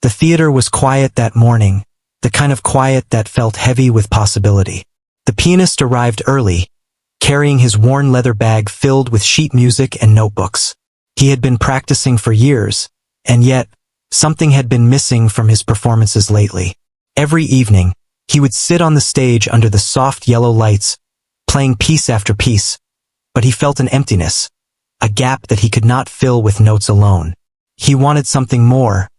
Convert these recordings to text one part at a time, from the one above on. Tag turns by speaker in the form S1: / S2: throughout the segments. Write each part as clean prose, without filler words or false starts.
S1: The theater was quiet that morning, the kind of quiet that felt heavy with possibility. The pianist arrived early, carrying his worn leather bag filled with sheet music and notebooks. He had been practicing for years, and yet, something had been missing from his performances lately. Every evening, he would sit on the stage under the soft yellow lights, playing piece after piece, but he felt an emptiness, a gap that he could not fill with notes alone. He wanted something more,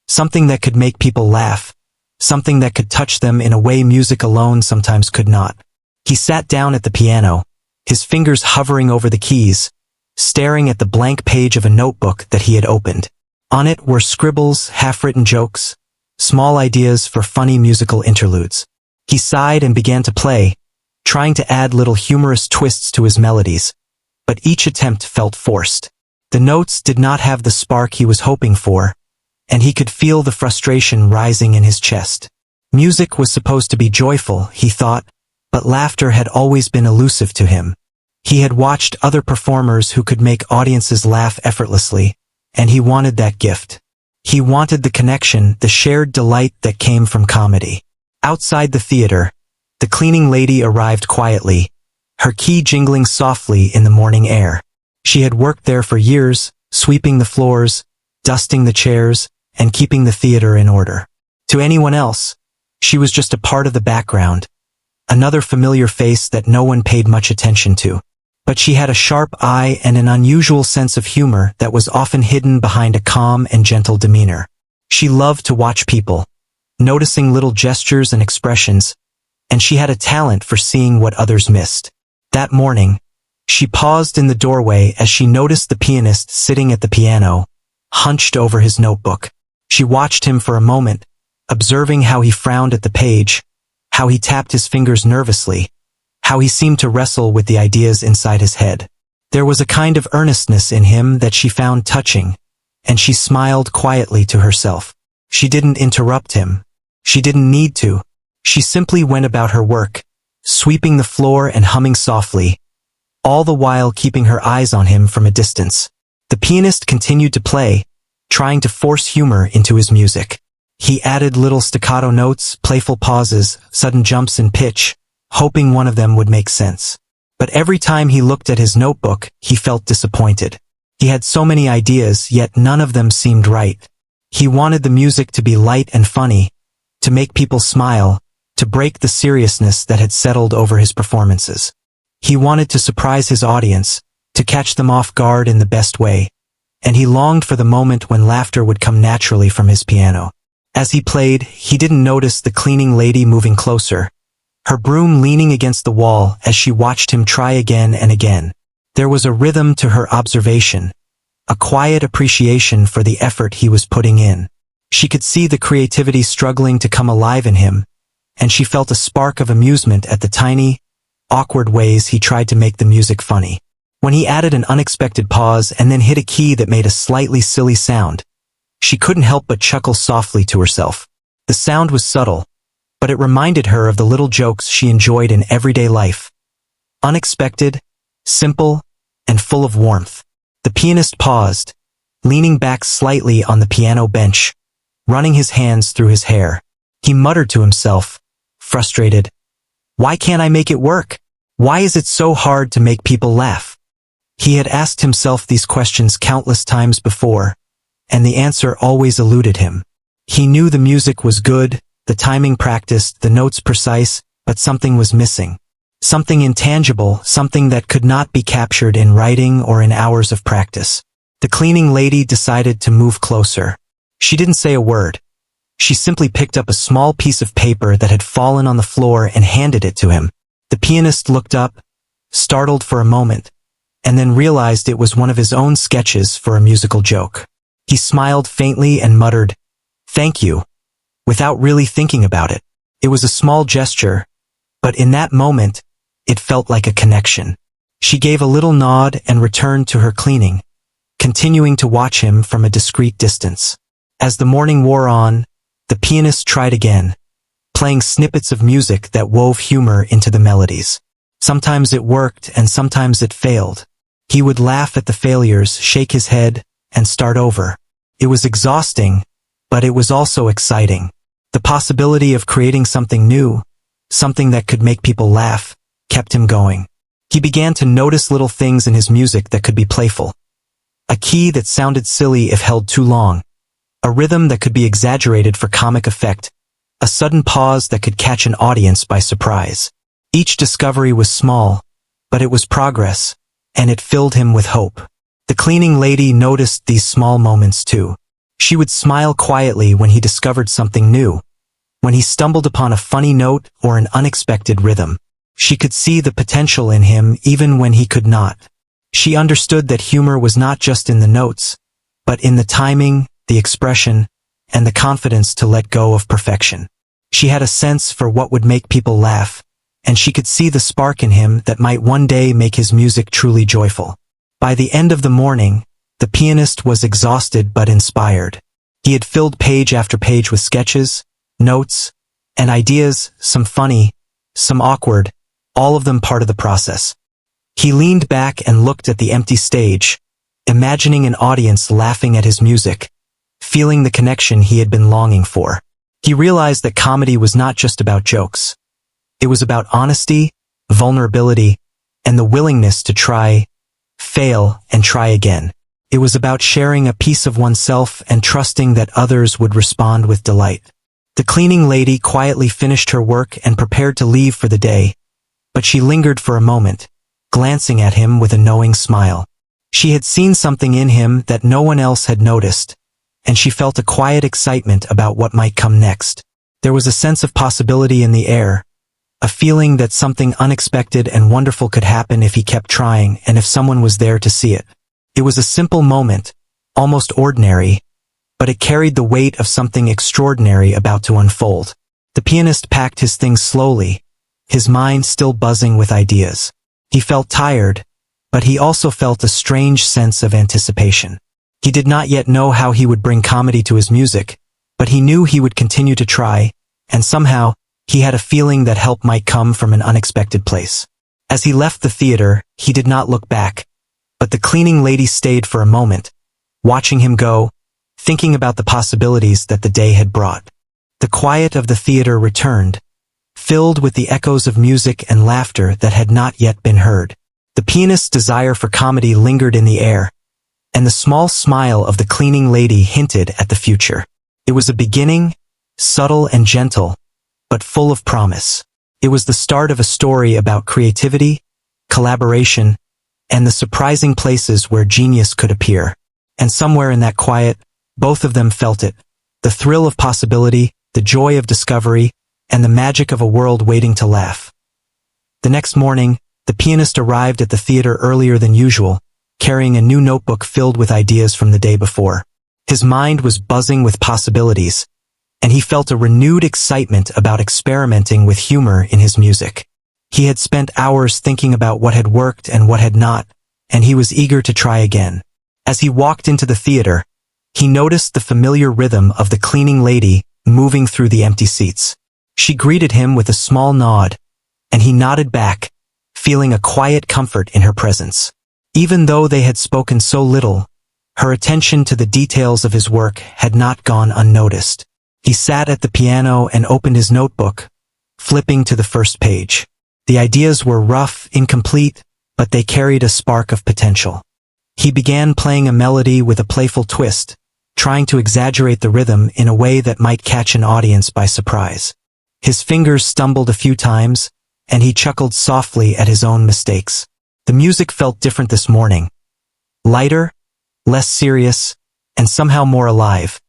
S1: something that could make people laugh, something that could touch them in a way music alone sometimes could not. He sat down at the piano, his fingers hovering over the keys, staring at the blank page of a notebook that he had opened. On it were scribbles, half-written jokes, small ideas for funny musical interludes. He sighed and began to play, trying to add little humorous twists to his melodies, but each attempt felt forced. The notes did not have the spark he was hoping for, and he could feel the frustration rising in his chest. Music was supposed to be joyful, he thought, but laughter had always been elusive to him. He had watched other performers who could make audiences laugh effortlessly, and he wanted that gift. He wanted the connection, the shared delight that came from comedy. Outside the theater, the cleaning lady arrived quietly, her key jingling softly in the morning air. She had worked there for years, sweeping the floors, dusting the chairs, and keeping the theater in order. To anyone else, she was just a part of the background, another familiar face that no one paid much attention to. But she had a sharp eye and an unusual sense of humor that was often hidden behind a calm and gentle demeanor. She loved to watch people, noticing little gestures and expressions, and she had a talent for seeing what others missed. That morning, she paused in the doorway as she noticed the pianist sitting at the piano, hunched over his notebook. She watched him for a moment, observing how he frowned at the page, how he tapped his fingers nervously, how he seemed to wrestle with the ideas inside his head. There was a kind of earnestness in him that she found touching, and she smiled quietly to herself. She didn't interrupt him. She didn't need to. She simply went about her work, sweeping the floor and humming softly, all the while keeping her eyes on him from a distance. The pianist continued to play, trying to force humor into his music. He added little staccato notes, playful pauses, sudden jumps in pitch, hoping one of them would make sense. But every time he looked at his notebook, he felt disappointed. He had so many ideas, yet none of them seemed right. He wanted the music to be light and funny, to make people smile, to break the seriousness that had settled over his performances. He wanted to surprise his audience, to catch them off guard in the best way, and he longed for the moment when laughter would come naturally from his piano. As he played, he didn't notice the cleaning lady moving closer, her broom leaning against the wall as she watched him try again and again. There was a rhythm to her observation, a quiet appreciation for the effort he was putting in. She could see the creativity struggling to come alive in him, and she felt a spark of amusement at the tiny, awkward ways he tried to make the music funny. When he added an unexpected pause and then hit a key that made a slightly silly sound, she couldn't help but chuckle softly to herself. The sound was subtle, but it reminded her of the little jokes she enjoyed in everyday life. Unexpected, simple, and full of warmth. The pianist paused, leaning back slightly on the piano bench, running his hands through his hair. He muttered to himself, frustrated, "Why can't I make it work? Why is it so hard to make people laugh?" He had asked himself these questions countless times before, and the answer always eluded him. He knew the music was good, the timing practiced, the notes precise, but something was missing. Something intangible, something that could not be captured in writing or in hours of practice. The cleaning lady decided to move closer. She didn't say a word. She simply picked up a small piece of paper that had fallen on the floor and handed it to him. The pianist looked up, startled for a moment, and then realized it was one of his own sketches for a musical joke. He smiled faintly and muttered, "Thank you," without really thinking about it. It was a small gesture, but in that moment, it felt like a connection. She gave a little nod and returned to her cleaning, continuing to watch him from a discreet distance. As the morning wore on, the pianist tried again, playing snippets of music that wove humor into the melodies. Sometimes it worked and sometimes it failed. He would laugh at the failures, shake his head, and start over. It was exhausting, But it was also exciting. The possibility of creating something new, something that could make people laugh, kept him going. He began to notice little things in his music that could be playful. A key that sounded silly if held too long. A rhythm that could be exaggerated for comic effect. A sudden pause that could catch an audience by surprise. Each discovery was small, but it was progress, and it filled him with hope. The cleaning lady noticed these small moments too. She would smile quietly when he discovered something new. When he stumbled upon a funny note or an unexpected rhythm. She could see the potential in him even when he could not. She understood that humor was not just in the notes, but in the timing, the expression, and the confidence to let go of perfection. She had a sense for what would make people laugh, and she could see the spark in him that might one day make his music truly joyful. By the end of the morning, the pianist was exhausted but inspired. He had filled page after page with sketches, notes, and ideas, some funny, some awkward, all of them part of the process. He leaned back and looked at the empty stage, imagining an audience laughing at his music, feeling the connection he had been longing for. He realized that comedy was not just about jokes. It was about honesty, vulnerability, and the willingness to try, fail, and try again. It was about sharing a piece of oneself and trusting that others would respond with delight. The cleaning lady quietly finished her work and prepared to leave for the day, but she lingered for a moment, glancing at him with a knowing smile. She had seen something in him that no one else had noticed, and she felt a quiet excitement about what might come next. There was a sense of possibility in the air, a feeling that something unexpected and wonderful could happen if he kept trying and if someone was there to see it. It was a simple moment, almost ordinary, but it carried the weight of something extraordinary about to unfold. The pianist packed his things slowly, his mind still buzzing with ideas. He felt tired, but he also felt a strange sense of anticipation. He did not yet know how he would bring comedy to his music, but he knew he would continue to try, and somehow, he had a feeling that help might come from an unexpected place. As he left the theater, he did not look back, but the cleaning lady stayed for a moment, watching him go, thinking about the possibilities that the day had brought. The quiet of the theater returned, filled with the echoes of music and laughter that had not yet been heard. The pianist's desire for comedy lingered in the air, and the small smile of the cleaning lady hinted at the future. It was a beginning, subtle and gentle, but full of promise. It was the start of a story about creativity, collaboration, and the surprising places where genius could appear. And somewhere in that quiet, both of them felt it, the thrill of possibility, the joy of discovery, and the magic of a world waiting to laugh. The next morning, the pianist arrived at the theater earlier than usual, carrying a new notebook filled with ideas from the day before. His mind was buzzing with possibilities, and he felt a renewed excitement about experimenting with humor in his music. He had spent hours thinking about what had worked and what had not, and he was eager to try again. As he walked into the theater, he noticed the familiar rhythm of the cleaning lady moving through the empty seats. She greeted him with a small nod, and he nodded back, feeling a quiet comfort in her presence. Even though they had spoken so little, her attention to the details of his work had not gone unnoticed. He sat at the piano and opened his notebook, flipping to the first page. The ideas were rough, incomplete, but they carried a spark of potential. He began playing a melody with a playful twist, trying to exaggerate the rhythm in a way that might catch an audience by surprise. His fingers stumbled a few times, and he chuckled softly at his own mistakes. The music felt different this morning. Lighter, less serious, and somehow more alive.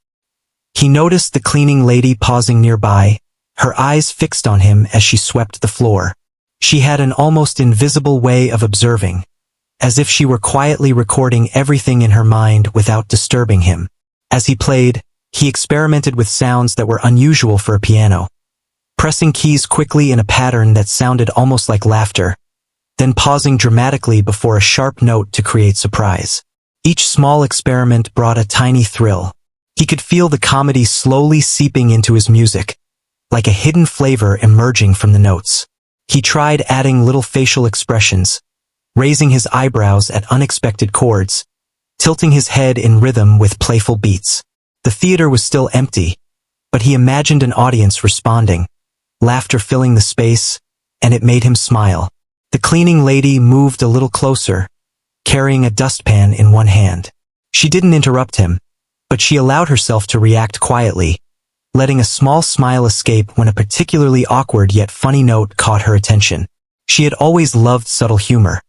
S1: He noticed the cleaning lady pausing nearby, her eyes fixed on him as she swept the floor. She had an almost invisible way of observing, as if she were quietly recording everything in her mind without disturbing him. As he played, he experimented with sounds that were unusual for a piano, pressing keys quickly in a pattern that sounded almost like laughter, then pausing dramatically before a sharp note to create surprise. Each small experiment brought a tiny thrill. He could feel the comedy slowly seeping into his music, like a hidden flavor emerging from the notes. He tried adding little facial expressions, raising his eyebrows at unexpected chords, tilting his head in rhythm with playful beats. The theater was still empty, but he imagined an audience responding, laughter filling the space, and it made him smile. The cleaning lady moved a little closer, carrying a dustpan in one hand. She didn't interrupt him, but she allowed herself to react quietly, letting a small smile escape when a particularly awkward yet funny note caught her attention. She had always loved subtle humor,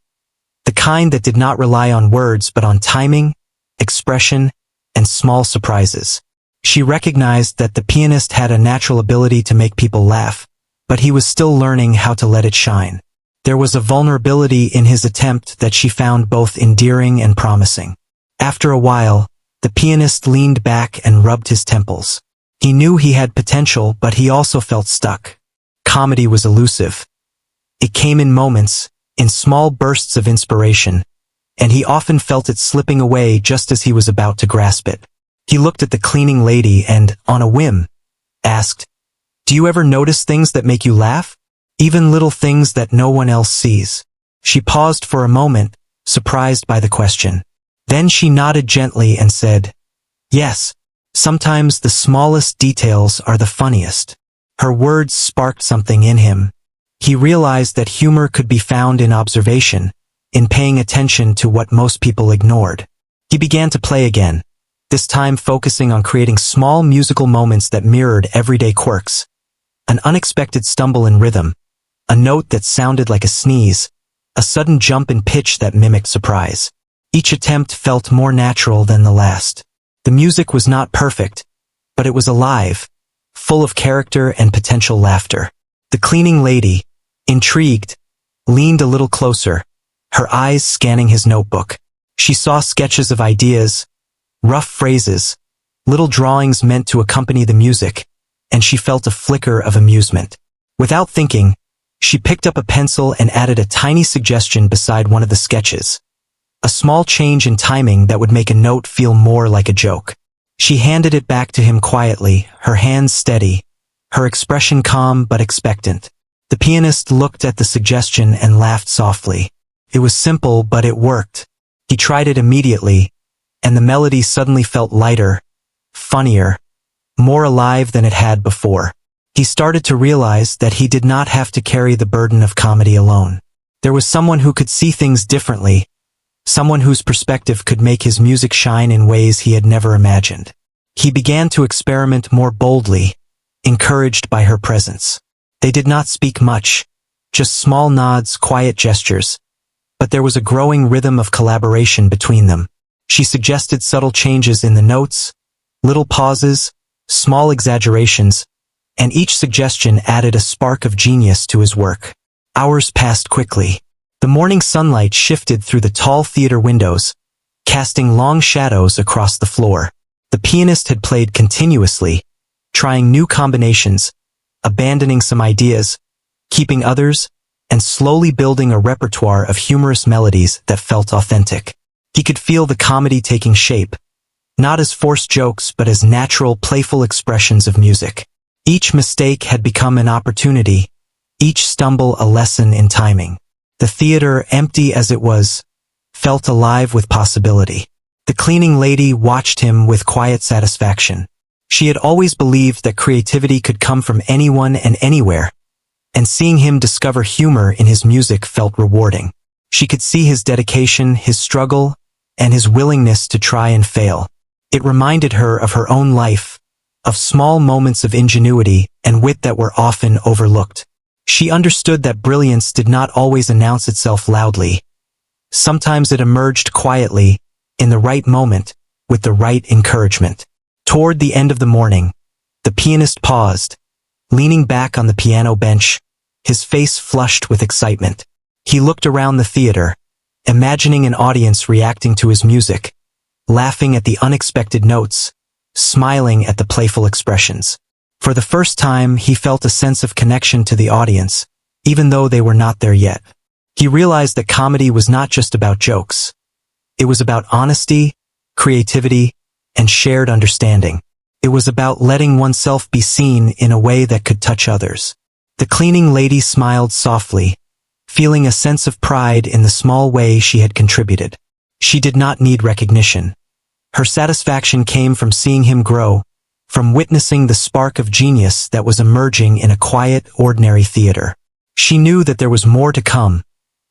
S1: the kind that did not rely on words but on timing, expression, and small surprises. She recognized that the pianist had a natural ability to make people laugh, but he was still learning how to let it shine. There was a vulnerability in his attempt that she found both endearing and promising. After a while, the pianist leaned back and rubbed his temples. He knew he had potential, but he also felt stuck. Comedy was elusive. It came in moments, in small bursts of inspiration, and he often felt it slipping away just as he was about to grasp it. He looked at the cleaning lady and, on a whim, asked, "Do you ever notice things that make you laugh? Even little things that no one else sees?" She paused for a moment, surprised by the question. Then she nodded gently and said, "Yes, sometimes the smallest details are the funniest." Her words sparked something in him. He realized that humor could be found in observation, in paying attention to what most people ignored. He began to play again, this time focusing on creating small musical moments that mirrored everyday quirks. An unexpected stumble in rhythm, a note that sounded like a sneeze, a sudden jump in pitch that mimicked surprise. Each attempt felt more natural than the last. The music was not perfect, but it was alive, full of character and potential laughter. The cleaning lady, intrigued, leaned a little closer, her eyes scanning his notebook. She saw sketches of ideas, rough phrases, little drawings meant to accompany the music, and she felt a flicker of amusement. Without thinking, she picked up a pencil and added a tiny suggestion beside one of the sketches. A small change in timing that would make a note feel more like a joke. She handed it back to him quietly, her hands steady, her expression calm but expectant. The pianist looked at the suggestion and laughed softly. It was simple, but it worked. He tried it immediately, and the melody suddenly felt lighter, funnier, more alive than it had before. He started to realize that he did not have to carry the burden of comedy alone. There was someone who could see things differently, someone whose perspective could make his music shine in ways he had never imagined. He began to experiment more boldly, encouraged by her presence. They did not speak much, just small nods, quiet gestures, but there was a growing rhythm of collaboration between them. She suggested subtle changes in the notes, little pauses, small exaggerations, and each suggestion added a spark of genius to his work. Hours passed quickly. The morning sunlight shifted through the tall theater windows, casting long shadows across the floor. The pianist had played continuously, trying new combinations, abandoning some ideas, keeping others, and slowly building a repertoire of humorous melodies that felt authentic. He could feel the comedy taking shape, not as forced jokes but as natural, playful expressions of music. Each mistake had become an opportunity, each stumble a lesson in timing. The theater, empty as it was, felt alive with possibility. The cleaning lady watched him with quiet satisfaction. She had always believed that creativity could come from anyone and anywhere, and seeing him discover humor in his music felt rewarding. She could see his dedication, his struggle, and his willingness to try and fail. It reminded her of her own life, of small moments of ingenuity and wit that were often overlooked. She understood that brilliance did not always announce itself loudly. Sometimes it emerged quietly, in the right moment, with the right encouragement. Toward the end of the morning, the pianist paused, leaning back on the piano bench, his face flushed with excitement. He looked around the theater, imagining an audience reacting to his music, laughing at the unexpected notes, smiling at the playful expressions. For the first time, he felt a sense of connection to the audience, even though they were not there yet. He realized that comedy was not just about jokes. It was about honesty, creativity, and shared understanding. It was about letting oneself be seen in a way that could touch others. The cleaning lady smiled softly, feeling a sense of pride in the small way she had contributed. She did not need recognition. Her satisfaction came from seeing him grow, from witnessing the spark of genius that was emerging in a quiet, ordinary theater. She knew that there was more to come,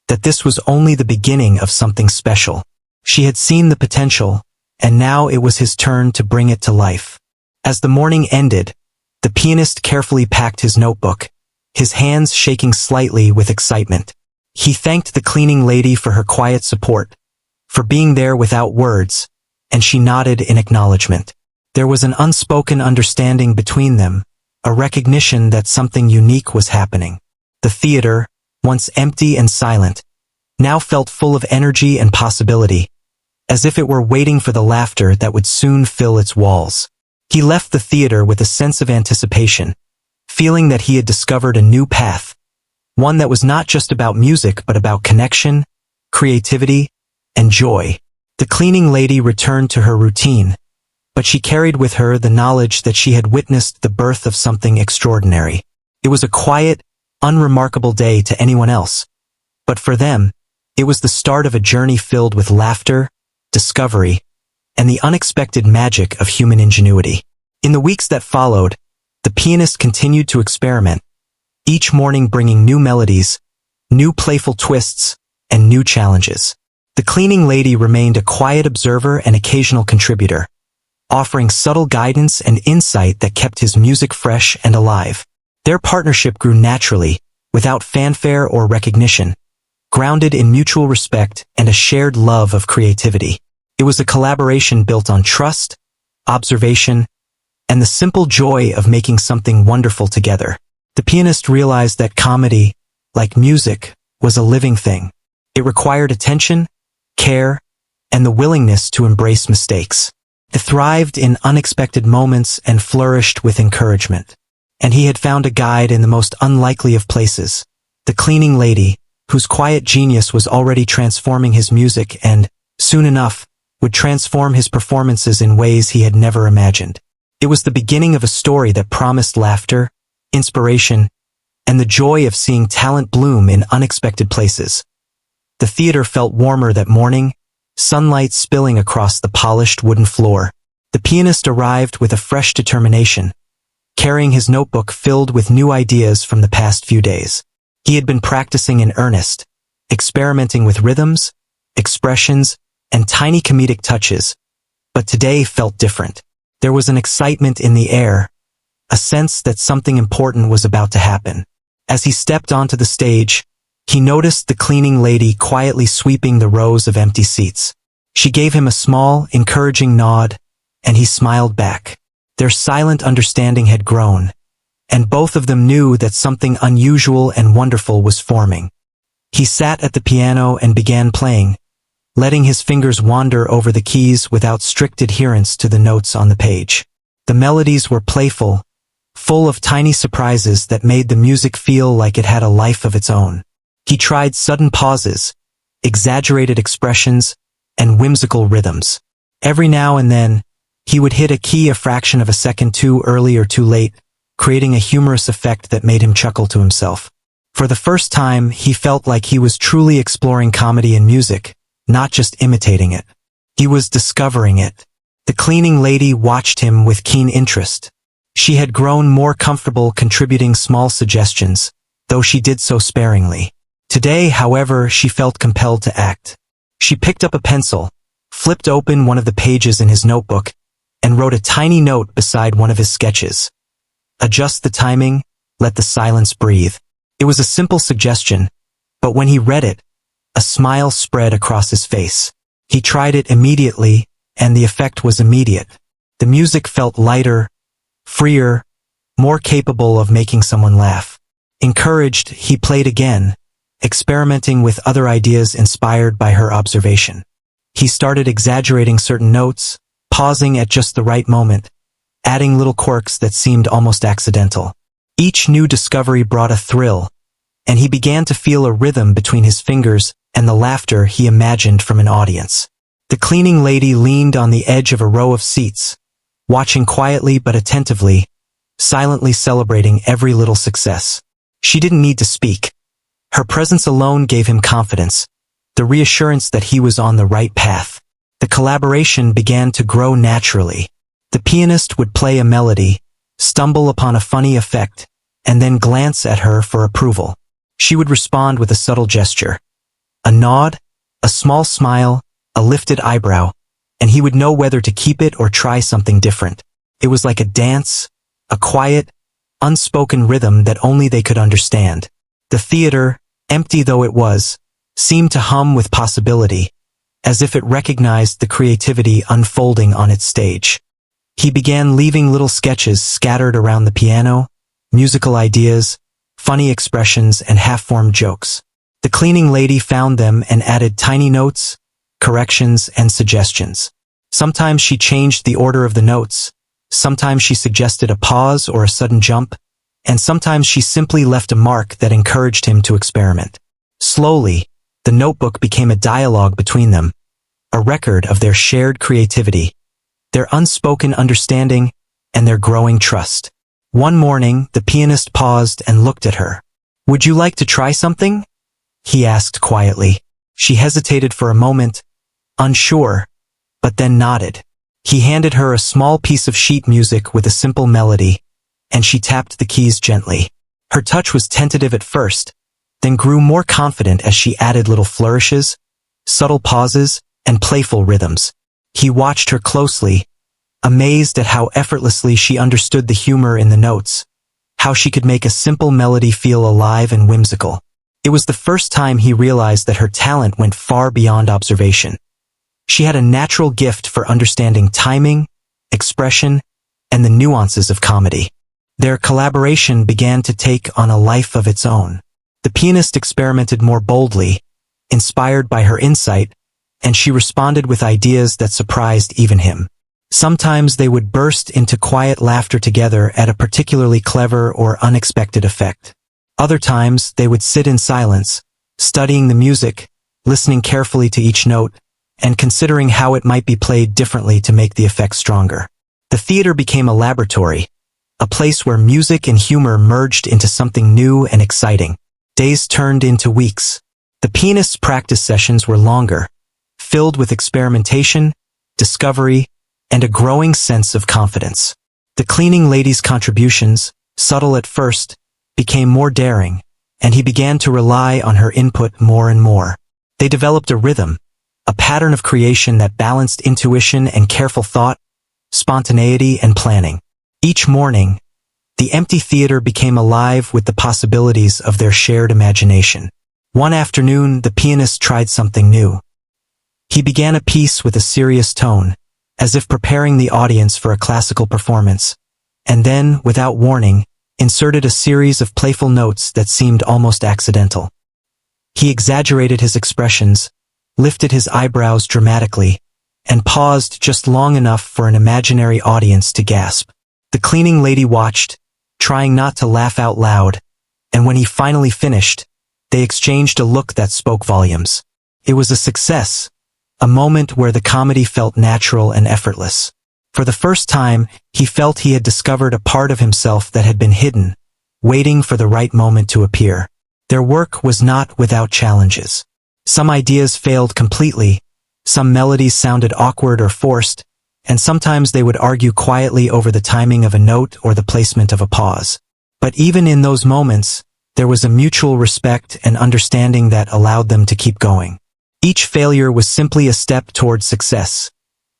S1: that this was only the beginning of something special. She had seen the potential, and now it was his turn to bring it to life. As the morning ended, the pianist carefully packed his notebook, his hands shaking slightly with excitement. He thanked the cleaning lady for her quiet support, for being there without words, and she nodded in acknowledgement. There was an unspoken understanding between them, a recognition that something unique was happening. The theater, once empty and silent, now felt full of energy and possibility, as if it were waiting for the laughter that would soon fill its walls. He left the theater with a sense of anticipation, feeling that he had discovered a new path, one that was not just about music but about connection, creativity, and joy. The cleaning lady returned to her routine, but she carried with her the knowledge that she had witnessed the birth of something extraordinary. It was a quiet, unremarkable day to anyone else, but for them, it was the start of a journey filled with laughter, discovery, and the unexpected magic of human ingenuity. In the weeks that followed, the pianist continued to experiment, each morning bringing new melodies, new playful twists, and new challenges. The cleaning lady remained a quiet observer and occasional contributor, offering subtle guidance and insight that kept his music fresh and alive. Their partnership grew naturally, without fanfare or recognition, grounded in mutual respect and a shared love of creativity. It was a collaboration built on trust, observation, and the simple joy of making something wonderful together. The pianist realized that comedy, like music, was a living thing. It required attention, care, and the willingness to embrace mistakes. It thrived in unexpected moments and flourished with encouragement. And he had found a guide in the most unlikely of places, the cleaning lady, whose quiet genius was already transforming his music and, soon enough, would transform his performances in ways he had never imagined. It was the beginning of a story that promised laughter, inspiration, and the joy of seeing talent bloom in unexpected places. The theater felt warmer that morning, sunlight spilling across the polished wooden floor. The pianist arrived with a fresh determination, carrying his notebook filled with new ideas from the past few days. He had been practicing in earnest, experimenting with rhythms, expressions, and tiny comedic touches, but today felt different. There was an excitement in the air, a sense that something important was about to happen. As he stepped onto the stage, he noticed the cleaning lady quietly sweeping the rows of empty seats. She gave him a small, encouraging nod, and he smiled back. Their silent understanding had grown, and both of them knew that something unusual and wonderful was forming. He sat at the piano and began playing, letting his fingers wander over the keys without strict adherence to the notes on the page. The melodies were playful, full of tiny surprises that made the music feel like it had a life of its own. He tried sudden pauses, exaggerated expressions, and whimsical rhythms. Every now and then, he would hit a key a fraction of a second too early or too late, creating a humorous effect that made him chuckle to himself. For the first time, he felt like he was truly exploring comedy in music, not just imitating it. He was discovering it. The cleaning lady watched him with keen interest. She had grown more comfortable contributing small suggestions, though she did so sparingly. Today, however, she felt compelled to act. She picked up a pencil, flipped open one of the pages in his notebook, and wrote a tiny note beside one of his sketches. Adjust the timing, let the silence breathe. It was a simple suggestion, but when he read it, a smile spread across his face. He tried it immediately, and the effect was immediate. The music felt lighter, freer, more capable of making someone laugh. Encouraged, he played again, experimenting with other ideas inspired by her observation. He started exaggerating certain notes, pausing at just the right moment, adding little quirks that seemed almost accidental. Each new discovery brought a thrill, and he began to feel a rhythm between his fingers and the laughter he imagined from an audience. The cleaning lady leaned on the edge of a row of seats, watching quietly but attentively, silently celebrating every little success. She didn't need to speak. Her presence alone gave him confidence, the reassurance that he was on the right path. The collaboration began to grow naturally. The pianist would play a melody, stumble upon a funny effect, and then glance at her for approval. She would respond with a subtle gesture, a nod, a small smile, a lifted eyebrow, and he would know whether to keep it or try something different. It was like a dance, a quiet, unspoken rhythm that only they could understand. The theater, empty though it was, seemed to hum with possibility, as if it recognized the creativity unfolding on its stage. He began leaving little sketches scattered around the piano, musical ideas, funny expressions, and half-formed jokes. The cleaning lady found them and added tiny notes, corrections, and suggestions. Sometimes she changed the order of the notes, sometimes she suggested a pause or a sudden jump, and sometimes she simply left a mark that encouraged him to experiment. Slowly, the notebook became a dialogue between them, a record of their shared creativity, their unspoken understanding, and their growing trust. One morning, the pianist paused and looked at her. "Would you like to try something?" he asked quietly. She hesitated for a moment, unsure, but then nodded. He handed her a small piece of sheet music with a simple melody, and she tapped the keys gently. Her touch was tentative at first, then grew more confident as she added little flourishes, subtle pauses, and playful rhythms. He watched her closely, amazed at how effortlessly she understood the humor in the notes, how she could make a simple melody feel alive and whimsical. It was the first time he realized that her talent went far beyond observation. She had a natural gift for understanding timing, expression, and the nuances of comedy. Their collaboration began to take on a life of its own. The pianist experimented more boldly, inspired by her insight, and she responded with ideas that surprised even him. Sometimes they would burst into quiet laughter together at a particularly clever or unexpected effect. Other times, they would sit in silence, studying the music, listening carefully to each note, and considering how it might be played differently to make the effect stronger. The theater became a laboratory, a place where music and humor merged into something new and exciting. Days turned into weeks. The pianist's practice sessions were longer, filled with experimentation, discovery, and a growing sense of confidence. The cleaning lady's contributions, subtle at first, became more daring, and he began to rely on her input more and more. They developed a rhythm, a pattern of creation that balanced intuition and careful thought, spontaneity and planning. Each morning, the empty theater became alive with the possibilities of their shared imagination. One afternoon, the pianist tried something new. He began a piece with a serious tone, as if preparing the audience for a classical performance, and then, without warning, inserted a series of playful notes that seemed almost accidental. He exaggerated his expressions, lifted his eyebrows dramatically, and paused just long enough for an imaginary audience to gasp. The cleaning lady watched, trying not to laugh out loud, and when he finally finished, they exchanged a look that spoke volumes. It was a success, a moment where the comedy felt natural and effortless. For the first time, he felt he had discovered a part of himself that had been hidden, waiting for the right moment to appear. Their work was not without challenges. Some ideas failed completely, some melodies sounded awkward or forced, and sometimes they would argue quietly over the timing of a note or the placement of a pause. But even in those moments, there was a mutual respect and understanding that allowed them to keep going. Each failure was simply a step toward success.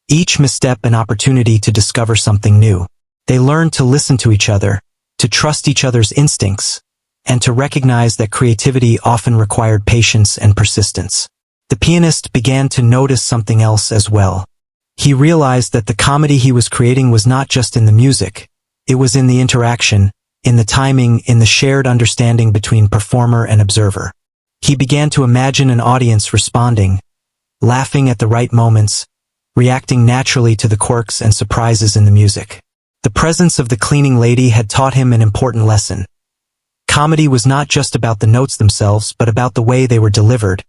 S1: Each misstep an opportunity to discover something new. They learned to listen to each other, to trust each other's instincts, and to recognize that creativity often required patience and persistence. The pianist began to notice something else as well. He realized that the comedy he was creating was not just in the music, it was in the interaction, in the timing, in the shared understanding between performer and observer. He began to imagine an audience responding, laughing at the right moments, reacting naturally to the quirks and surprises in the music. The presence of the cleaning lady had taught him an important lesson. Comedy was not just about the notes themselves, but about the way they were delivered,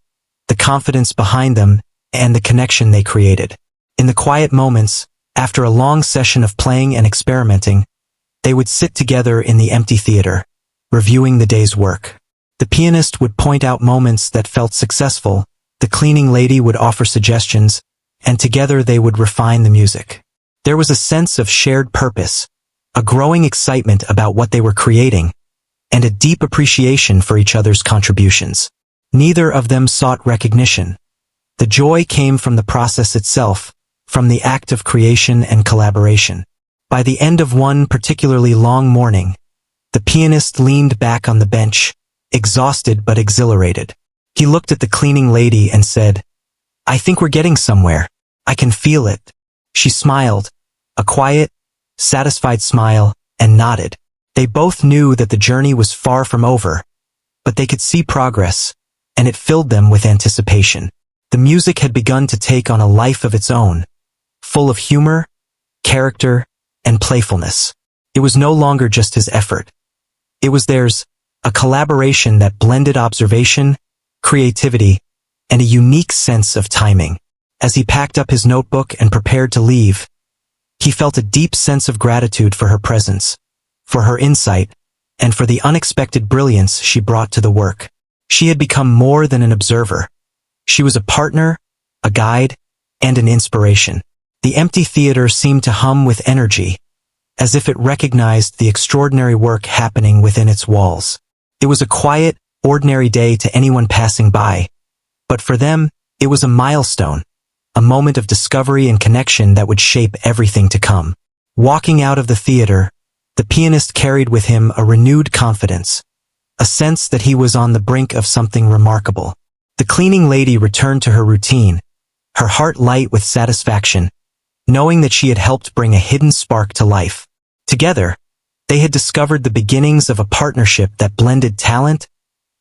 S1: the confidence behind them, and the connection they created. In the quiet moments, after a long session of playing and experimenting, they would sit together in the empty theater, reviewing the day's work. The pianist would point out moments that felt successful, the cleaning lady would offer suggestions, and together they would refine the music. There was a sense of shared purpose, a growing excitement about what they were creating, and a deep appreciation for each other's contributions. Neither of them sought recognition. The joy came from the process itself, from the act of creation and collaboration. By the end of one particularly long morning, the pianist leaned back on the bench, exhausted but exhilarated. He looked at the cleaning lady and said, "I think we're getting somewhere. I can feel it." She smiled, a quiet, satisfied smile, and nodded. They both knew that the journey was far from over, but they could see progress, and it filled them with anticipation. The music had begun to take on a life of its own, full of humor, character, and playfulness. It was no longer just his effort. It was theirs, a collaboration that blended observation, creativity, and a unique sense of timing. As he packed up his notebook and prepared to leave, he felt a deep sense of gratitude for her presence, for her insight, and for the unexpected brilliance she brought to the work. She had become more than an observer. She was a partner, a guide, and an inspiration. The empty theater seemed to hum with energy, as if it recognized the extraordinary work happening within its walls. It was a quiet, ordinary day to anyone passing by, but for them, it was a milestone, a moment of discovery and connection that would shape everything to come. Walking out of the theater, the pianist carried with him a renewed confidence, a sense that he was on the brink of something remarkable. The cleaning lady returned to her routine, her heart light with satisfaction, knowing that she had helped bring a hidden spark to life. Together, they had discovered the beginnings of a partnership that blended talent,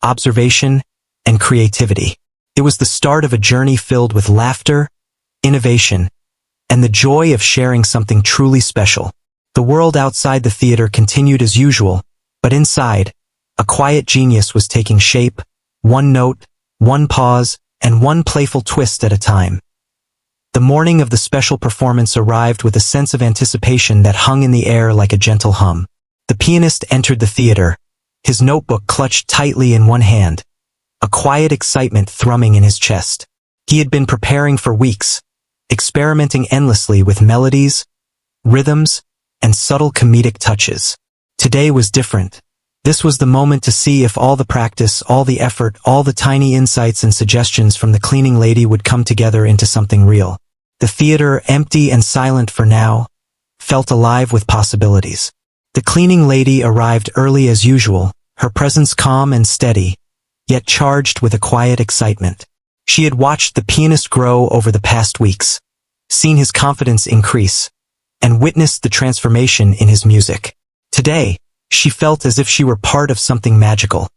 S1: observation, and creativity. It was the start of a journey filled with laughter, innovation, and the joy of sharing something truly special. The world outside the theater continued as usual, but inside, a quiet genius was taking shape, one note, one pause, and one playful twist at a time. The morning of the special performance arrived with a sense of anticipation that hung in the air like a gentle hum. The pianist entered the theater, his notebook clutched tightly in one hand, a quiet excitement thrumming in his chest. He had been preparing for weeks, experimenting endlessly with melodies, rhythms, and subtle comedic touches. Today was different. This was the moment to see if all the practice, all the effort, all the tiny insights and suggestions from the cleaning lady would come together into something real. The theater, empty and silent for now, felt alive with possibilities. The cleaning lady arrived early as usual, her presence calm and steady, yet charged with a quiet excitement. She had watched the pianist grow over the past weeks, seen his confidence increase, and witnessed the transformation in his music. Today, she felt as if she were part of something magical,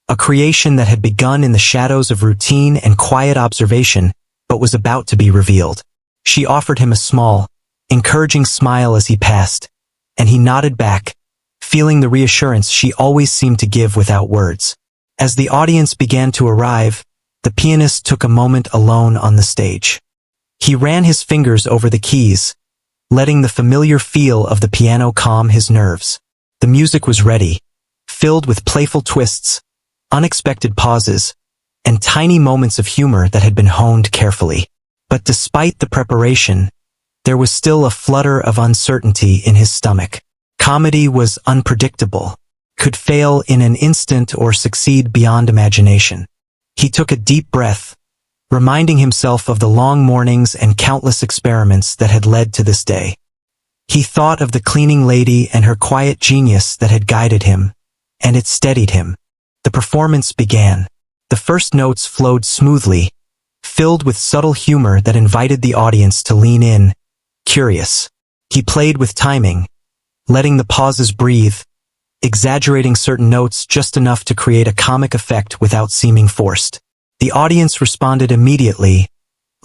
S1: a creation that had begun in the shadows of routine and quiet observation, but was about to be revealed. She offered him a small, encouraging smile as he passed, and he nodded back, feeling the reassurance she always seemed to give without words. As the audience began to arrive, the pianist took a moment alone on the stage. He ran his fingers over the keys, letting the familiar feel of the piano calm his nerves. The music was ready, filled with playful twists, unexpected pauses, and tiny moments of humor that had been honed carefully. But despite the preparation, there was still a flutter of uncertainty in his stomach. Comedy was unpredictable, could fail in an instant or succeed beyond imagination. He took a deep breath, reminding himself of the long mornings and countless experiments that had led to this day. He thought of the cleaning lady and her quiet genius that had guided him, and it steadied him. The performance began. The first notes flowed smoothly, filled with subtle humor that invited the audience to lean in, curious. He played with timing, letting the pauses breathe, exaggerating certain notes just enough to create a comic effect without seeming forced. The audience responded immediately,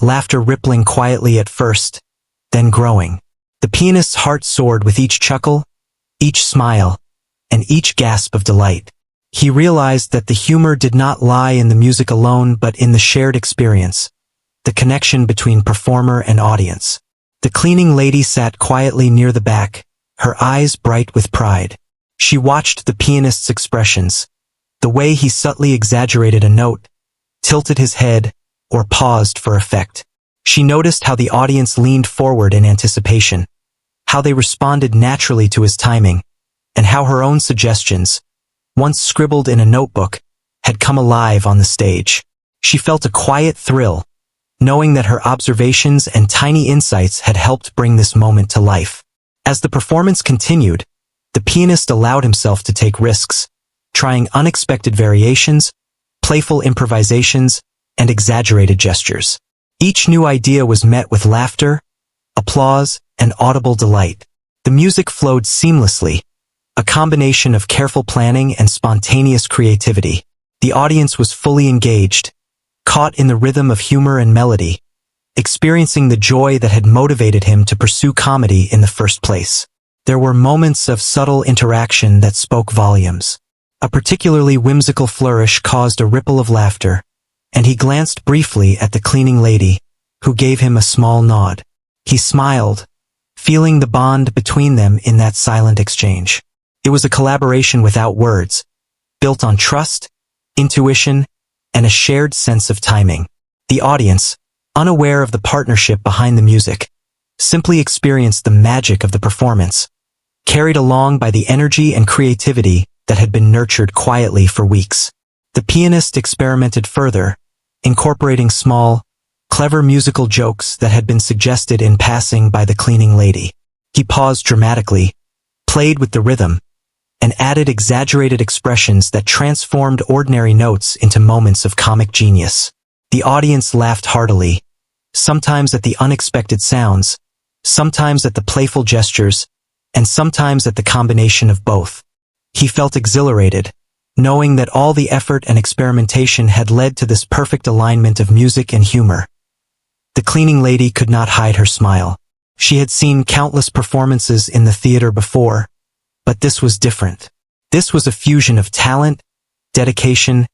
S1: laughter rippling quietly at first, then growing. The pianist's heart soared with each chuckle, each smile, and each gasp of delight. He realized that the humor did not lie in the music alone but in the shared experience, the connection between performer and audience. The cleaning lady sat quietly near the back, her eyes bright with pride. She watched the pianist's expressions, the way he subtly exaggerated a note, tilted his head, or paused for effect. She noticed how the audience leaned forward in anticipation, how they responded naturally to his timing, and how her own suggestions, once scribbled in a notebook, had come alive on the stage. She felt a quiet thrill, knowing that her observations and tiny insights had helped bring this moment to life. As the performance continued, the pianist allowed himself to take risks, trying unexpected variations, playful improvisations, and exaggerated gestures. Each new idea was met with laughter, applause, and audible delight. The music flowed seamlessly, a combination of careful planning and spontaneous creativity. The audience was fully engaged, caught in the rhythm of humor and melody, experiencing the joy that had motivated him to pursue comedy in the first place. There were moments of subtle interaction that spoke volumes. A particularly whimsical flourish caused a ripple of laughter, and he glanced briefly at the cleaning lady, who gave him a small nod. He smiled, feeling the bond between them in that silent exchange. It was a collaboration without words, built on trust, intuition, and a shared sense of timing. The audience, unaware of the partnership behind the music, simply experienced the magic of the performance, carried along by the energy and creativity that had been nurtured quietly for weeks. The pianist experimented further, incorporating small, clever musical jokes that had been suggested in passing by the cleaning lady. He paused dramatically, played with the rhythm, and added exaggerated expressions that transformed ordinary notes into moments of comic genius. The audience laughed heartily, sometimes at the unexpected sounds, sometimes at the playful gestures, and sometimes at the combination of both. He felt exhilarated, knowing that all the effort and experimentation had led to this perfect alignment of music and humor. The cleaning lady could not hide her smile. She had seen countless performances in the theater before, but this was different. This was a fusion of talent, dedication,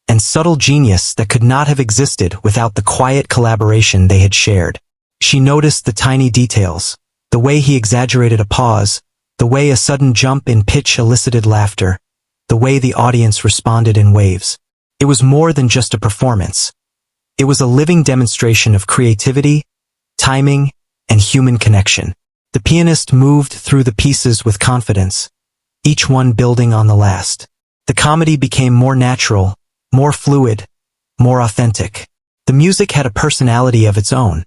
S1: and subtle genius that could not have existed without the quiet collaboration they had shared. She noticed the tiny details, the way he exaggerated a pause, the way a sudden jump in pitch elicited laughter, the way the audience responded in waves. It was more than just a performance. It was a living demonstration of creativity, timing, and human connection. The pianist moved through the pieces with confidence, each one building on the last. The comedy became more natural, more fluid, more authentic. The music had a personality of its own,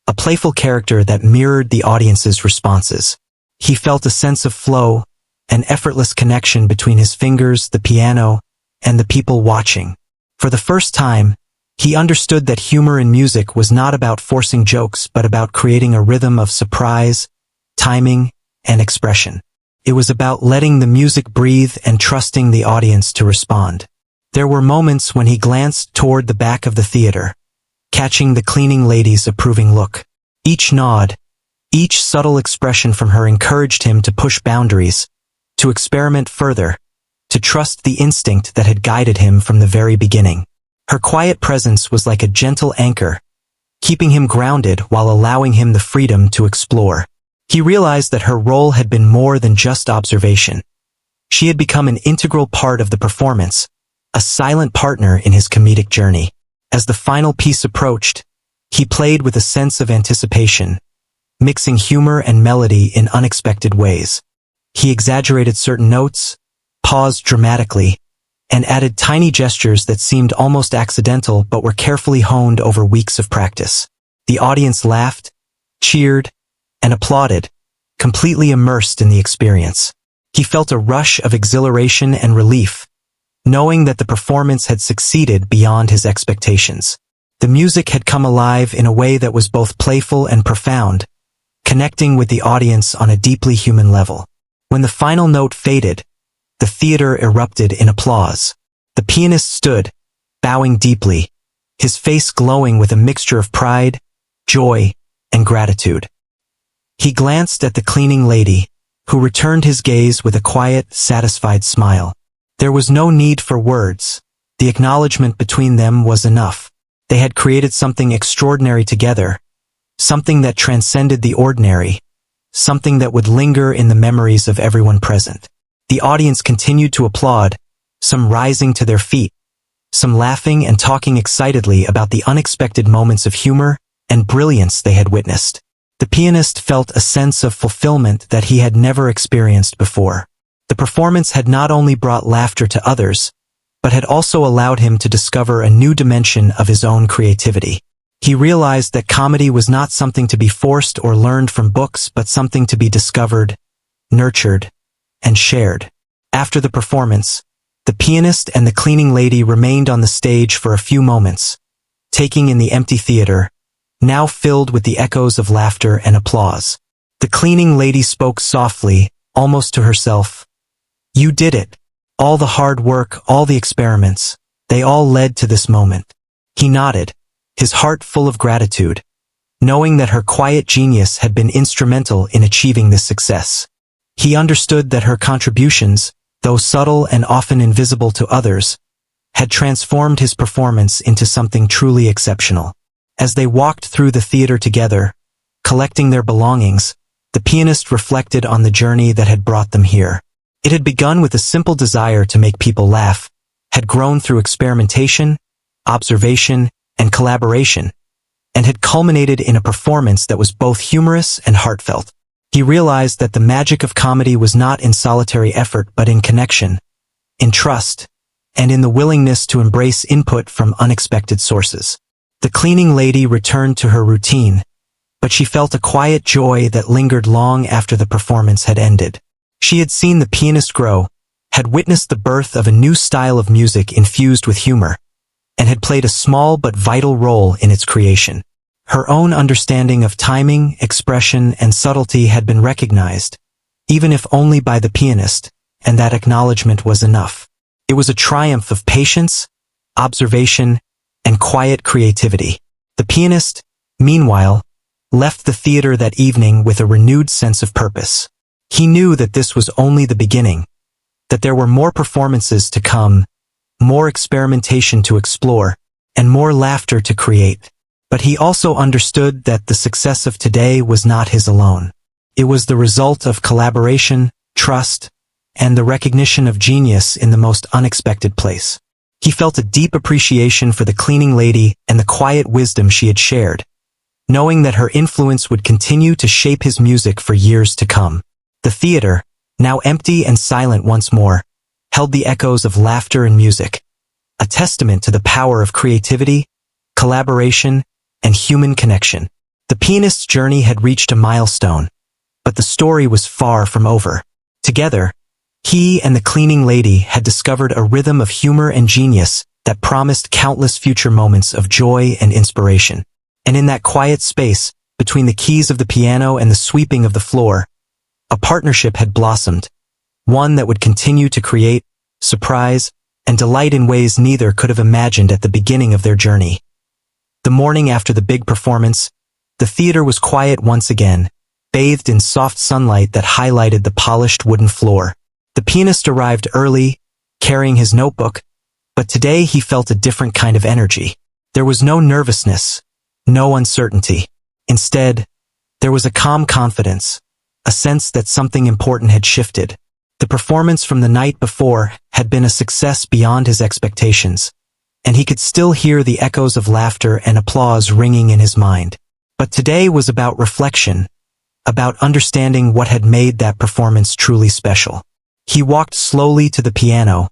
S1: a playful character that mirrored the audience's responses. He felt a sense of flow, an effortless connection between his fingers, the piano, and the people watching. For the first time, he understood that humor in music was not about forcing jokes but about creating a rhythm of surprise, timing, and expression. It was about letting the music breathe and trusting the audience to respond. There were moments when he glanced toward the back of the theater, catching the cleaning lady's approving look. Each nod, each subtle expression from her encouraged him to push boundaries, to experiment further, to trust the instinct that had guided him from the very beginning. Her quiet presence was like a gentle anchor, keeping him grounded while allowing him the freedom to explore. He realized that her role had been more than just observation. She had become an integral part of the performance, a silent partner in his comedic journey. As the final piece approached, he played with a sense of anticipation, mixing humor and melody in unexpected ways. He exaggerated certain notes, paused dramatically, and added tiny gestures that seemed almost accidental but were carefully honed over weeks of practice. The audience laughed, cheered, and applauded, completely immersed in the experience. He felt a rush of exhilaration and relief, knowing that the performance had succeeded beyond his expectations. The music had come alive in a way that was both playful and profound, connecting with the audience on a deeply human level. When the final note faded, the theater erupted in applause. The pianist stood, bowing deeply, his face glowing with a mixture of pride, joy, and gratitude. He glanced at the cleaning lady, who returned his gaze with a quiet, satisfied smile. There was no need for words. The acknowledgement between them was enough. They had created something extraordinary together, something that transcended the ordinary, something that would linger in the memories of everyone present. The audience continued to applaud, some rising to their feet, some laughing and talking excitedly about the unexpected moments of humor and brilliance they had witnessed. The pianist felt a sense of fulfillment that he had never experienced before. The performance had not only brought laughter to others, but had also allowed him to discover a new dimension of his own creativity. He realized that comedy was not something to be forced or learned from books, but something to be discovered, nurtured, and shared. After the performance, the pianist and the cleaning lady remained on the stage for a few moments, taking in the empty theater, now filled with the echoes of laughter and applause. The cleaning lady spoke softly, almost to herself. "You did it. All the hard work, all the experiments, they all led to this moment." He nodded, his heart full of gratitude, knowing that her quiet genius had been instrumental in achieving this success. He understood that her contributions, though subtle and often invisible to others, had transformed his performance into something truly exceptional. As they walked through the theater together, collecting their belongings, the pianist reflected on the journey that had brought them here. It had begun with a simple desire to make people laugh, had grown through experimentation, observation, and collaboration, and had culminated in a performance that was both humorous and heartfelt. He realized that the magic of comedy was not in solitary effort but in connection, in trust, and in the willingness to embrace input from unexpected sources. The cleaning lady returned to her routine, but she felt a quiet joy that lingered long after the performance had ended. She had seen the pianist grow, had witnessed the birth of a new style of music infused with humor, and had played a small but vital role in its creation. Her own understanding of timing, expression, and subtlety had been recognized, even if only by the pianist, and that acknowledgement was enough. It was a triumph of patience, observation, and quiet creativity. The pianist, meanwhile, left the theater that evening with a renewed sense of purpose. He knew that this was only the beginning, that there were more performances to come, more experimentation to explore, and more laughter to create. But he also understood that the success of today was not his alone. It was the result of collaboration, trust, and the recognition of genius in the most unexpected place. He felt a deep appreciation for the cleaning lady and the quiet wisdom she had shared, knowing that her influence would continue to shape his music for years to come. The theater, now empty and silent once more, held the echoes of laughter and music, a testament to the power of creativity, collaboration, and human connection. The pianist's journey had reached a milestone, but the story was far from over. Together, he and the cleaning lady had discovered a rhythm of humor and genius that promised countless future moments of joy and inspiration. And in that quiet space, between the keys of the piano and the sweeping of the floor, a partnership had blossomed, one that would continue to create, surprise, and delight in ways neither could have imagined at the beginning of their journey. The morning after the big performance, the theater was quiet once again, bathed in soft sunlight that highlighted the polished wooden floor. The pianist arrived early, carrying his notebook, but today he felt a different kind of energy. There was no nervousness, no uncertainty. Instead, there was a calm confidence, a sense that something important had shifted. The performance from the night before had been a success beyond his expectations, and he could still hear the echoes of laughter and applause ringing in his mind. But today was about reflection, about understanding what had made that performance truly special. He walked slowly to the piano,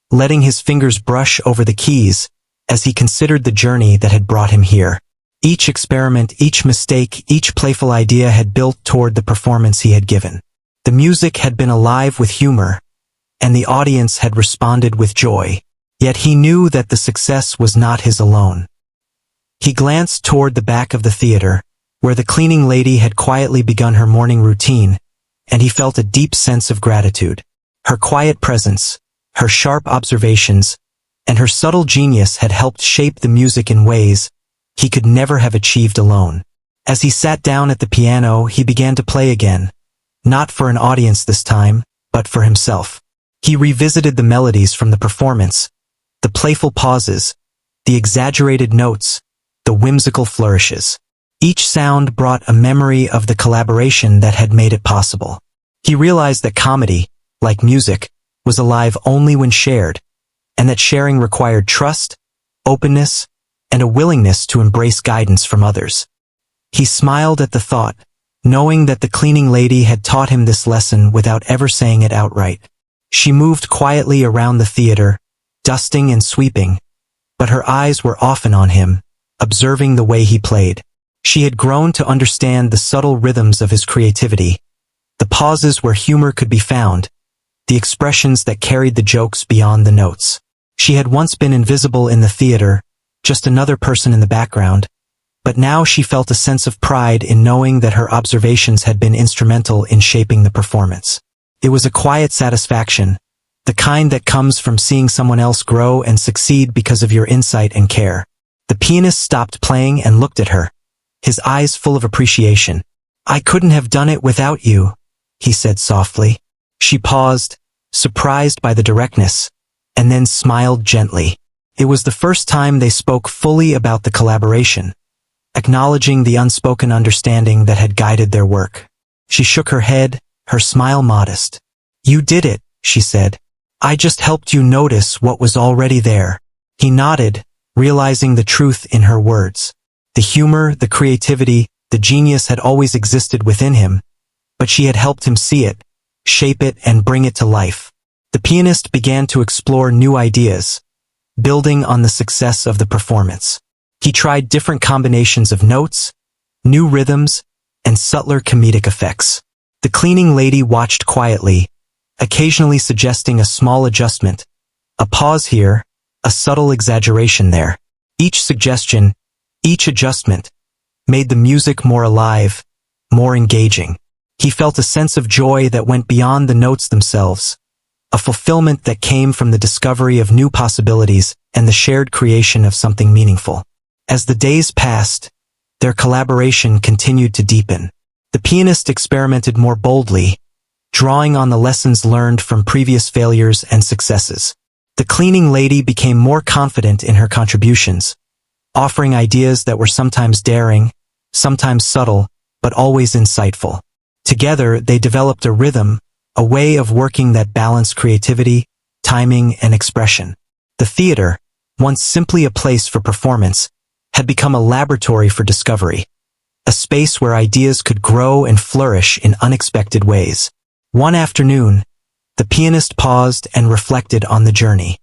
S1: letting his fingers brush over the keys as he considered the journey that had brought him here. Each experiment, each mistake, each playful idea had built toward the performance he had given. The music had been alive with humor, and the audience had responded with joy. Yet he knew that the success was not his alone. He glanced toward the back of the theater, where the cleaning lady had quietly begun her morning routine, and he felt a deep sense of gratitude. Her quiet presence, her sharp observations, and her subtle genius had helped shape the music in ways he could never have achieved alone. As he sat down at the piano, he began to play again, not for an audience this time, but for himself. He revisited the melodies from the performance, the playful pauses, the exaggerated notes, the whimsical flourishes. Each sound brought a memory of the collaboration that had made it possible. He realized that comedy, like music, was alive only when shared, and that sharing required trust, openness, and a willingness to embrace guidance from others. He smiled at the thought, knowing that the cleaning lady had taught him this lesson without ever saying it outright. She moved quietly around the theater, dusting and sweeping, but her eyes were often on him, observing the way he played. She had grown to understand the subtle rhythms of his creativity, the pauses where humor could be found, the expressions that carried the jokes beyond the notes. She had once been invisible in the theater, just another person in the background, but now she felt a sense of pride in knowing that her observations had been instrumental in shaping the performance. It was a quiet satisfaction, the kind that comes from seeing someone else grow and succeed because of your insight and care. The pianist stopped playing and looked at her, his eyes full of appreciation. "I couldn't have done it without you," he said softly. She paused, surprised by the directness, and then smiled gently. It was the first time they spoke fully about the collaboration, acknowledging the unspoken understanding that had guided their work. She shook her head, her smile modest. "You did it," she said. "I just helped you notice what was already there." He nodded, realizing the truth in her words. The humor, the creativity, the genius had always existed within him, but she had helped him see it, shape it, and bring it to life. The pianist began to explore new ideas, building on the success of the performance. He tried different combinations of notes, new rhythms, and subtler comedic effects. The cleaning lady watched quietly, occasionally suggesting a small adjustment, a pause here, a subtle exaggeration there. Each suggestion, each adjustment, made the music more alive, more engaging. He felt a sense of joy that went beyond the notes themselves, a fulfillment that came from the discovery of new possibilities and the shared creation of something meaningful. As the days passed, their collaboration continued to deepen. The pianist experimented more boldly, drawing on the lessons learned from previous failures and successes. The cleaning lady became more confident in her contributions, offering ideas that were sometimes daring, sometimes subtle, but always insightful. Together, they developed a rhythm, a way of working that balanced creativity, timing, and expression. The theater, once simply a place for performance, had become a laboratory for discovery, a space where ideas could grow and flourish in unexpected ways. One afternoon, the pianist paused and reflected on the journey.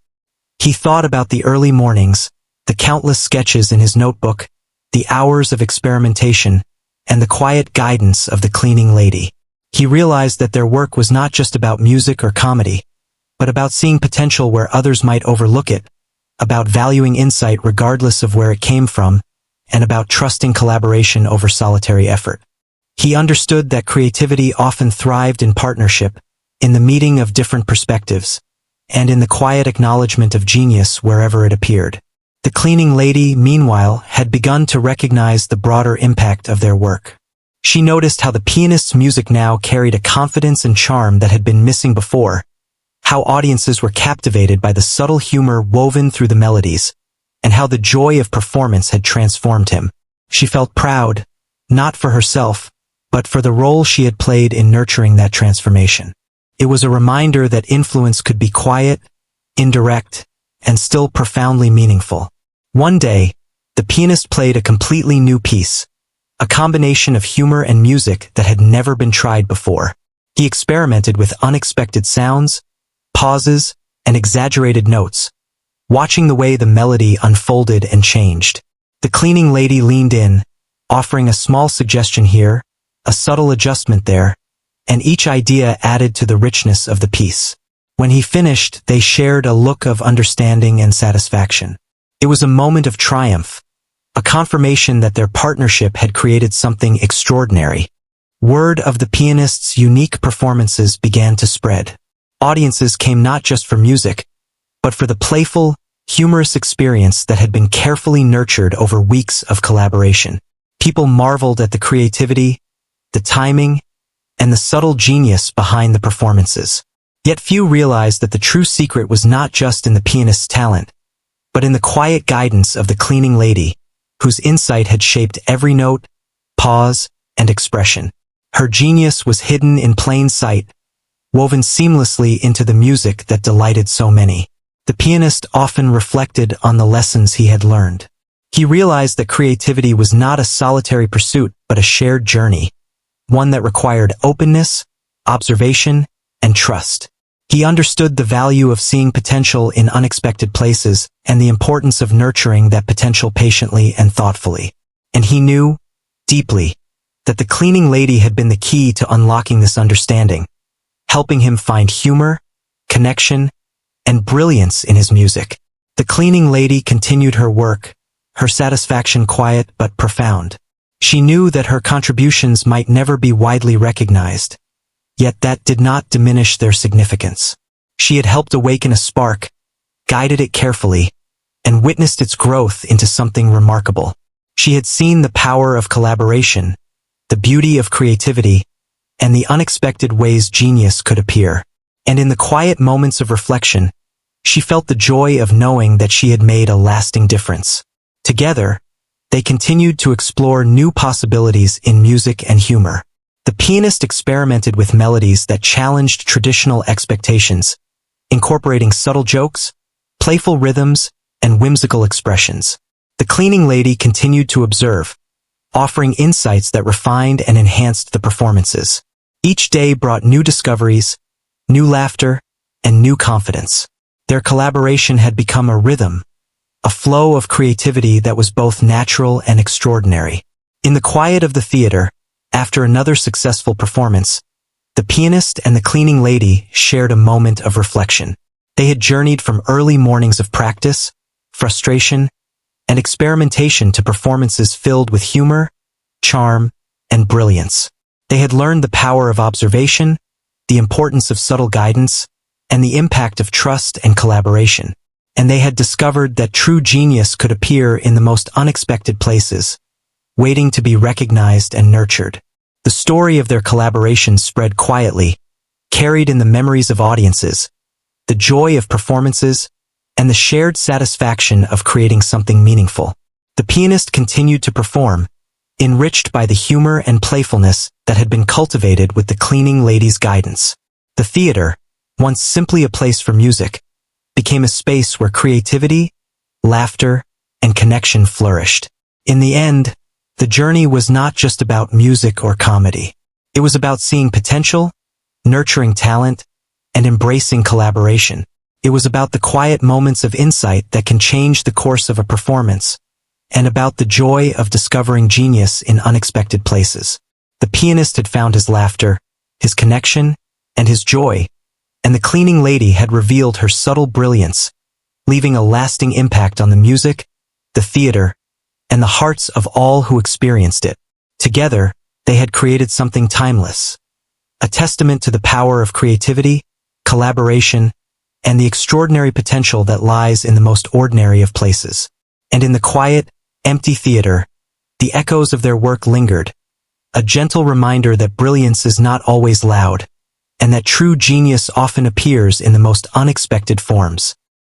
S1: He thought about the early mornings, the countless sketches in his notebook, the hours of experimentation, and the quiet guidance of the cleaning lady. He realized that their work was not just about music or comedy, but about seeing potential where others might overlook it, about valuing insight regardless of where it came from, and about trusting collaboration over solitary effort. He understood that creativity often thrived in partnership, in the meeting of different perspectives, and in the quiet acknowledgement of genius wherever it appeared. The cleaning lady, meanwhile, had begun to recognize the broader impact of their work. She noticed how the pianist's music now carried a confidence and charm that had been missing before, how audiences were captivated by the subtle humor woven through the melodies, and how the joy of performance had transformed him. She felt proud, not for herself, but for the role she had played in nurturing that transformation. It was a reminder that influence could be quiet, indirect, and still profoundly meaningful. One day, the pianist played a completely new piece, a combination of humor and music that had never been tried before. He experimented with unexpected sounds, pauses, and exaggerated notes, watching the way the melody unfolded and changed. The cleaning lady leaned in, offering a small suggestion here, a subtle adjustment there, and each idea added to the richness of the piece. When he finished, they shared a look of understanding and satisfaction. It was a moment of triumph, a confirmation that their partnership had created something extraordinary. Word of the pianist's unique performances began to spread. Audiences came not just for music, but for the playful, humorous experience that had been carefully nurtured over weeks of collaboration. People marveled at the creativity, the timing, and the subtle genius behind the performances. Yet few realized that the true secret was not just in the pianist's talent, but in the quiet guidance of the cleaning lady, whose insight had shaped every note, pause, and expression. Her genius was hidden in plain sight, woven seamlessly into the music that delighted so many. The pianist often reflected on the lessons he had learned. He realized that creativity was not a solitary pursuit, but a shared journey, one that required openness, observation, and trust. He understood the value of seeing potential in unexpected places and the importance of nurturing that potential patiently and thoughtfully. And he knew, deeply, that the cleaning lady had been the key to unlocking this understanding, helping him find humor, connection, and brilliance in his music. The cleaning lady continued her work, her satisfaction quiet but profound. She knew that her contributions might never be widely recognized, yet that did not diminish their significance. She had helped awaken a spark, guided it carefully, and witnessed its growth into something remarkable. She had seen the power of collaboration, the beauty of creativity, and the unexpected ways genius could appear. And in the quiet moments of reflection, she felt the joy of knowing that she had made a lasting difference. Together, they continued to explore new possibilities in music and humor. The pianist experimented with melodies that challenged traditional expectations, incorporating subtle jokes, playful rhythms, and whimsical expressions. The cleaning lady continued to observe, offering insights that refined and enhanced the performances. Each day brought new discoveries, new laughter, and new confidence. Their collaboration had become a rhythm, a flow of creativity that was both natural and extraordinary. In the quiet of the theater, after another successful performance, the pianist and the cleaning lady shared a moment of reflection. They had journeyed from early mornings of practice, frustration, and experimentation to performances filled with humor, charm, and brilliance. They had learned the power of observation, the importance of subtle guidance, and the impact of trust and collaboration. And they had discovered that true genius could appear in the most unexpected places, waiting to be recognized and nurtured. The story of their collaboration spread quietly, carried in the memories of audiences, the joy of performances, and the shared satisfaction of creating something meaningful. The pianist continued to perform, enriched by the humor and playfulness that had been cultivated with the cleaning lady's guidance. The theater, once simply a place for music, became a space where creativity, laughter, and connection flourished. In the end, the journey was not just about music or comedy. It was about seeing potential, nurturing talent, and embracing collaboration. It was about the quiet moments of insight that can change the course of a performance, and about the joy of discovering genius in unexpected places. The pianist had found his laughter, his connection, and his joy, and the cleaning lady had revealed her subtle brilliance, leaving a lasting impact on the music, the theater, and the hearts of all who experienced it. Together, they had created something timeless, a testament to the power of creativity, collaboration, and the extraordinary potential that lies in the most ordinary of places. And in the quiet, empty theater, the echoes of their work lingered, a gentle reminder that brilliance is not always loud, and that true genius often appears in the most unexpected forms.